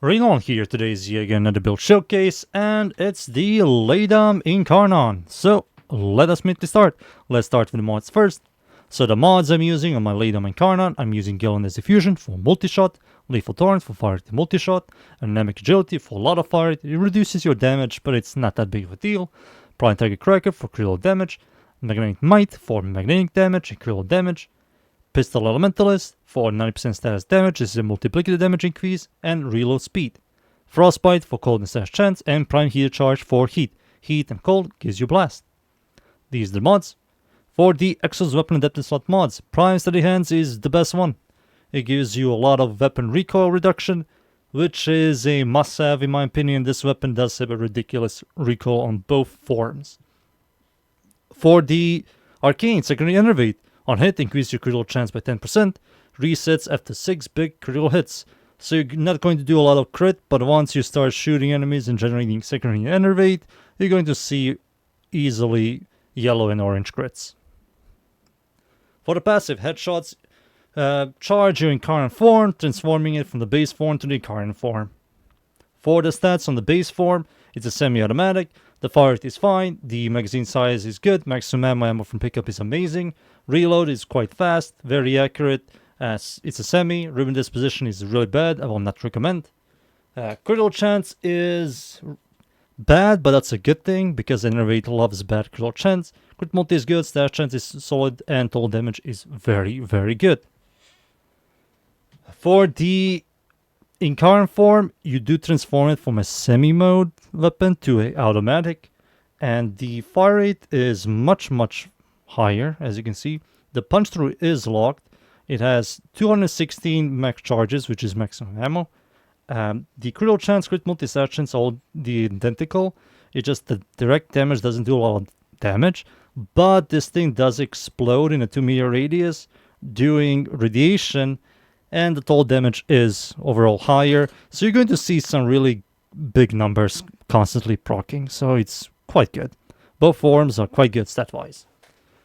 Rainollon here. Today is yet again another build showcase, and it's the Laetum Incarnon. So let us immediately start. Let's start with the mods first. So the mods I'm using on my Laetum Incarnon, I'm using Gillen's Diffusion for multi-shot, Lethal Torrent for fire to multi-shot, and Dynamic Agility for a lot of fire. It reduces your damage, but it's not that big of a deal. Prime Target Cracker for critical damage, Magnetic Might for magnetic damage and critical damage, Pistol Elementalist for 90% status damage, this is a multiplicative damage increase, and reload speed. Frostbite for cold and status chance, and Prime Heat Charge for heat. Heat and cold gives you blast. These are the mods. For the Exos Weapon Adaptive Slot mods, Prime Steady Hands is the best one. It gives you a lot of weapon recoil reduction, which is a must-have in my opinion. This weapon does have a ridiculous recoil on both forms. For the Arcane Secondary Innervate, on hit, increase your critical chance by 10%, resets after 6 big critical hits. So you're not going to do a lot of crit, but once you start shooting enemies and generating secondary innervate, you're going to see easily yellow and orange crits. For the passive headshots, charge your Incarnon form, transforming it from the base form to the Incarnon form. For the stats on the base form, it's a semi-automatic. The fire rate is fine, the magazine size is good, maximum ammo from pickup is amazing, reload is quite fast, very accurate, as it's a semi, ribbon disposition is really bad, I will not recommend. Critical chance is bad, but that's a good thing, because Innervate loves bad critical chance. Crit multi is good, status chance is solid, and total damage is very, very good. For the Incarnon form, you do transform it from a semi-mode weapon to an automatic, and the fire rate is much higher. As you can see, the punch through is locked. It has 216 max charges, which is maximum ammo. The critical chance, crit multi chance, all the identical. It's just the direct damage doesn't do a lot of damage, but this thing does explode in a 2-meter radius doing radiation, and the total damage is overall higher, so you're going to see some really big numbers constantly proccing, so it's quite good. Both forms are quite good stat-wise.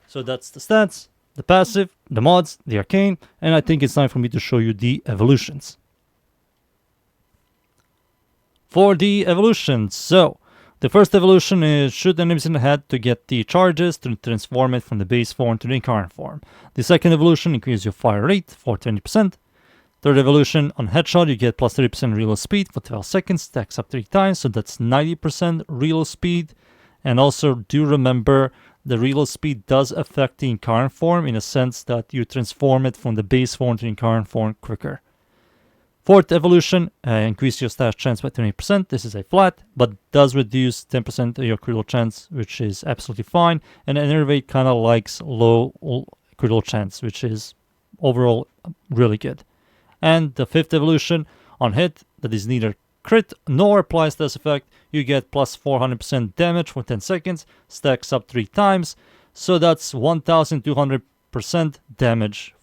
So that's the stats, the passive, the mods, the arcane, and I think it's time for me to show you the evolutions. For the evolutions, so the first evolution is shoot enemies in the head to get the charges to transform it from the base form to the Incarnon form. The second evolution increases your fire rate for 20%. Third evolution, on headshot you get plus 30% reload speed for 12 seconds, stacks up 3 times, so that's 90% reload speed. And also do remember, the reload speed does affect the Incarnon form in a sense that you transform it from the base form to the Incarnon form quicker. Fourth evolution, increase your status chance by 20%. This is a flat, but does reduce 10% of your critical chance, which is absolutely fine. And Innervate kind of likes low critical chance, which is overall really good. And the fifth evolution, on hit, that is neither crit nor applies this effect, you get plus 400% damage for 10 seconds, stacks up 3 times, so that's 1200% damage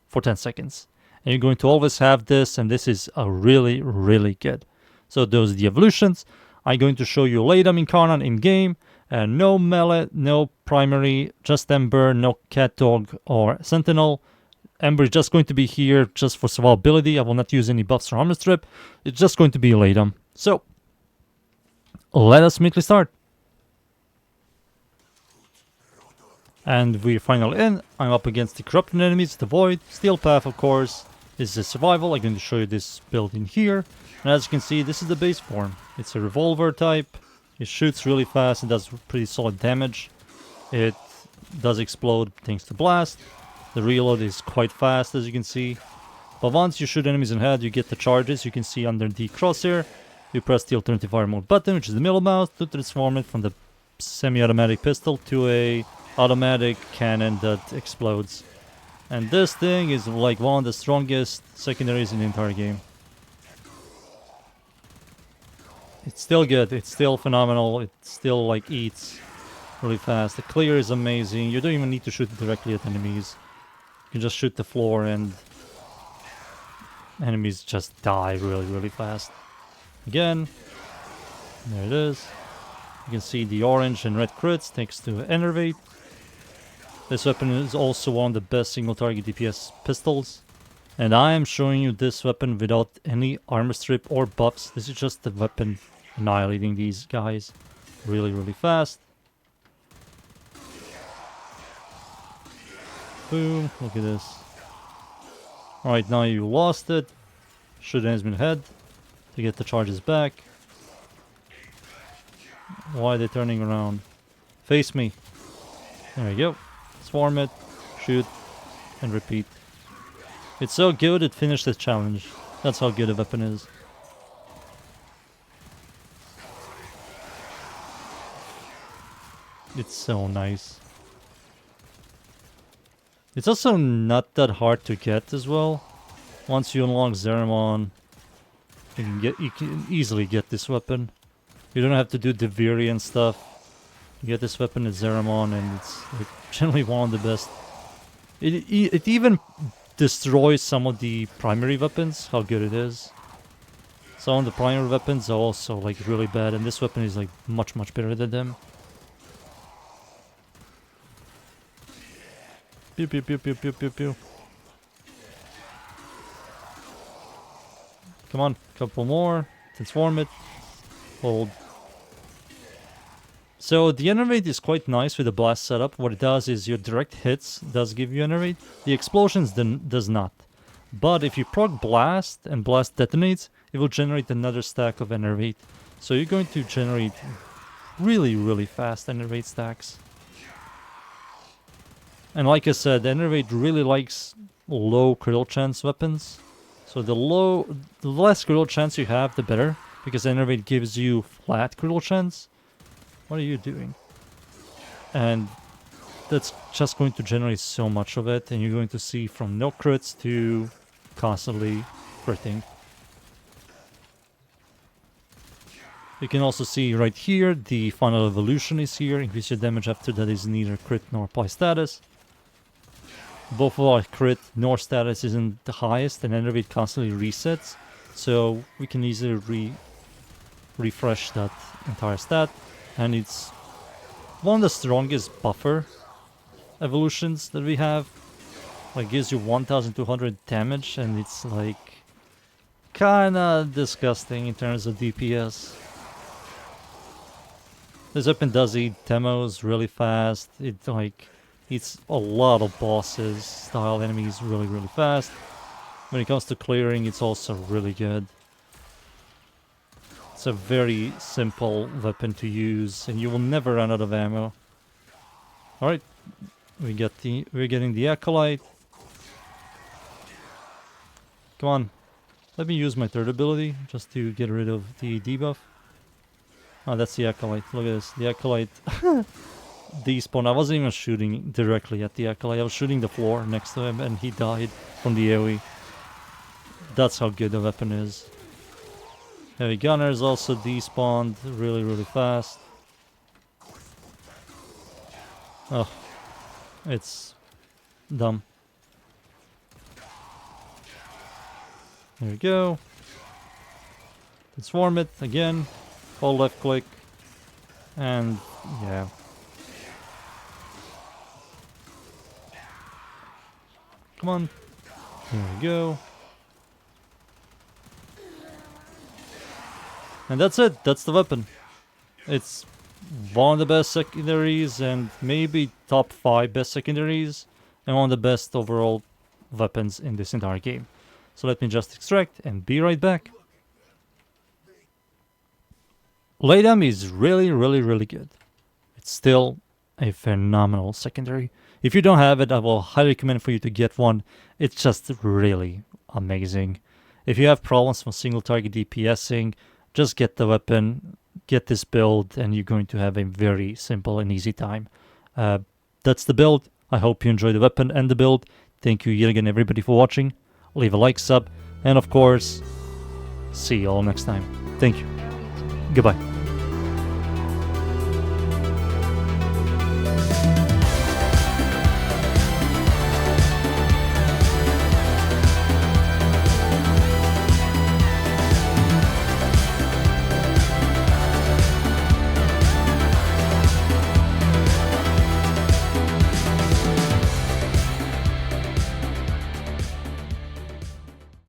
for 10 seconds. And you're going to always have this, and this is a really good. So those are the evolutions. I'm going to show you Laetum Incarnon in game, no melee, no primary, just Ember, no Cat Dog or Sentinel. Ember is just going to be here just for survivability. I will not use any buffs or armor strip. It's just going to be Laetum. So, let us immediately start. And we're finally in. I'm up against the corrupted enemies, the Void, Steel Path of course. This is survival. I'm going to show you this build in here. And as you can see, this is the base form. It's a revolver type. It shoots really fast and does pretty solid damage. It does explode thanks to blast. The reload is quite fast, as you can see. But once you shoot enemies in the head, you get the charges. You can see under the crosshair, you press the alternative fire mode button, which is the middle mouse, to transform it from the semi-automatic pistol to a automatic cannon that explodes. And this thing is like one of the strongest secondaries in the entire game. It's still good, it's still phenomenal, it still like eats really fast. The clear is amazing, you don't even need to shoot directly at enemies. You can just shoot the floor and enemies just die really fast. Again, there it is. You can see the orange and red crits thanks to Innervate. This weapon is also one of the best single target DPS pistols. And I am showing you this weapon without any armor strip or buffs. This is just the weapon annihilating these guys really, really fast. Boom, look at this. Alright, now you lost it. Shoot an enemy in the head to get the charges back. Why are they turning around? Face me. There you go. Swarm it, shoot, and repeat. It's so good it finished the challenge. That's how good a weapon is. It's so nice. It's also not that hard to get as well. Once you unlock Zeramon, you can easily get this weapon. You don't have to do the variant stuff. You get this weapon at Zeramon, and it's like generally one of the best. It even destroys some of the primary weapons. How good it is! Some of the primary weapons are also like really bad, and this weapon is like much better than them. Pew pew pew pew pew pew pew. Come on, couple more. Transform it. Hold. So the enervate is quite nice with the blast setup. What it does is your direct hits does give you enervate. The explosions does not. But if you proc blast and blast detonates, it will generate another stack of enervate. So you're going to generate really fast enervate stacks. And like I said, enervate really likes low critical chance weapons. So the less critical chance you have, the better. Because enervate gives you flat critical chance. What are you doing? And that's just going to generate so much of it, and you're going to see from no crits to constantly critting. You can also see right here, the final evolution is here. Increase your damage after that is neither crit nor apply status. Both of our crit nor status isn't the highest, and enervate constantly resets. So we can easily refresh that entire stat. And it's one of the strongest buffer evolutions that we have. Like, gives you 1200 damage, and it's like kinda disgusting in terms of DPS. This weapon does eat demos really fast. It like eats a lot of bosses style enemies really fast. When it comes to clearing, it's also really good. It's a very simple weapon to use, and you will never run out of ammo. Alright, we're getting the Acolyte. Come on, let me use my third ability just to get rid of the debuff. Oh, that's the Acolyte. Look at this, the Acolyte despawned. I wasn't even shooting directly at the Acolyte, I was shooting the floor next to him, and he died from the AoE. That's how good the weapon is. Heavy Gunner is also despawned really fast. Oh, it's dumb. There we go. Transform it again. Hold left click. And yeah. Come on. There we go. And that's it, that's the weapon. It's one of the best secondaries, and maybe top 5 best secondaries, and one of the best overall weapons in this entire game. So let me just extract and be right back. Laetum is really good. It's still a phenomenal secondary. If you don't have it, I will highly recommend for you to get one. It's just really amazing. If you have problems with single target DPSing, just get the weapon, get this build, and you're going to have a very simple and easy time. That's the build. I hope you enjoy the weapon and the build. Thank you yet again everybody for watching. Leave a like, sub, and of course, see you all next time. Thank you. Goodbye.